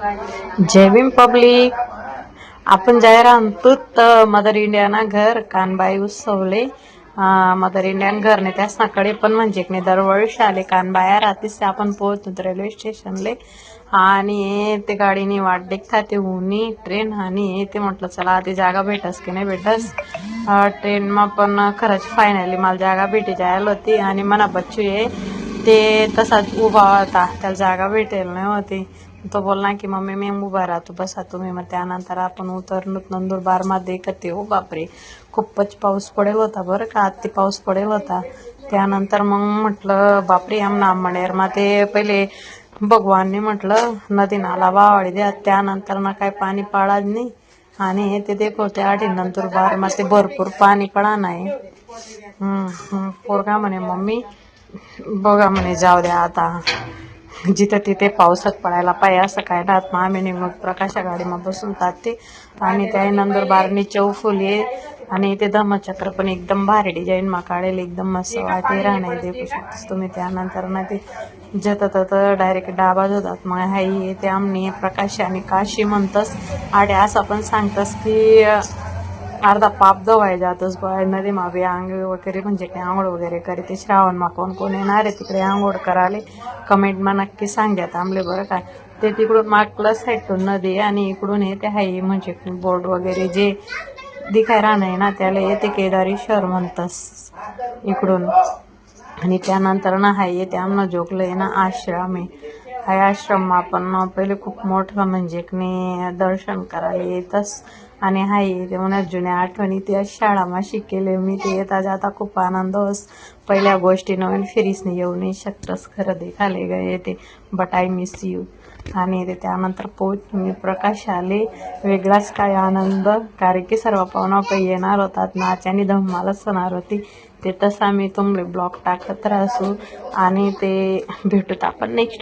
जय Bhim public. आपण जाहीर आणतोत mother Indiana घर कानबाई उत्सवले. मदर इंडियन घर ने त्यासकडे पण म्हणजे की दरवर्षी आले कानबाया राहतीस आपण पोहोचतो रेल्वे स्टेशनले आणि ते गाडीने वाट देखता ते उनी ट्रेन आणि ते म्हटलं चला आधी जागा भेटस की नाही भेटस. ट्रेन मा पण खरंच फायनली मला जागा भेटी जायला होती आणि मना बच्चू आहे ते तसाच उभा होता, त्याला जागा भेटेल नाही होती. तो बोलला की मम्मी मी उभा राहतो बसा तुम्ही. मग त्यानंतर आपण उतरलो नंदुरबारमध्ये. कते हो बापरे खूपच पाऊस पडेल होता बरं का, अति पाऊस पडेल होता. त्यानंतर मग म्हटलं बापरे आमना मणेरमध्ये पहिले भगवानने म्हटलं नदी नाला वावाळी द्या. त्यानंतर ना काय पाणी पाळा नाही आणि ते देखो त्या आधी नंदुरबारमध्ये भरपूर पाणी पडा नाही. पोरगा म्हणे मम्मी बघा म्हणे जाऊ द्या आता जिथं तिथे पावसात पडायला पाहिजे असं काय राहत. मग आम्ही निघून प्रकाशा गाडीમાં बसून जाते आणि त्या नंदुरबारनी चौफुली आणि ते धम्मचक्र पण एकदम भारी डिझाईन मा काढेल, एकदम मस्त वाटे राहणे देखू शकतोस तुम्ही. त्यानंतर ना ते जत तर डायरेक्ट डाबाच होतात. मग हाई ते आमनी प्रकाश आणि काशी म्हणतस आडे असं पण सांगतस की अर्धा पाप धुवाय जातोस नदी मा बी आंघ वगैरे म्हणजे की आंघोळ वगैरे करते. श्रावण मा कोण कोण येणार आहे तिकडे आंघोळ कराले कमेंट मा नक्की सांगत आमले बरं काय. ते तिकडून मागलं साईडून नदी आणि इकडून येते हाई म्हणजे बोर्ड वगैरे जे दिखाय राहणार ना त्याला येते केदारेश्वर म्हणतस इकडून. आणि त्यानंतर ना हाय येते आमना जोगलं ना आश्रम आहे. हाय आश्रम आपण पहिले खूप मोठं म्हणजे की दर्शन करायला येतस आणि हाय ते म्हणा जुन्या आठवणी त्या शाळामा शिकेले मी ते येता जाता खूप आनंद होस. पहिल्या गोष्टी नवीन फिरीसने येऊ नाही शकतस खरं देखाले गए ते बट आय मिस यू. आणि ते त्यानंतर मी प्रकाश आले वेगळाच काय आनंद, कारण की सर्व पाहुणा काही येणार होतात नाच्याने धम्मालाच होणार होती. ते तसा मी तुमले ब्लॉग टाकत राहसू आणि ते भेटूत आपण नेक्स्ट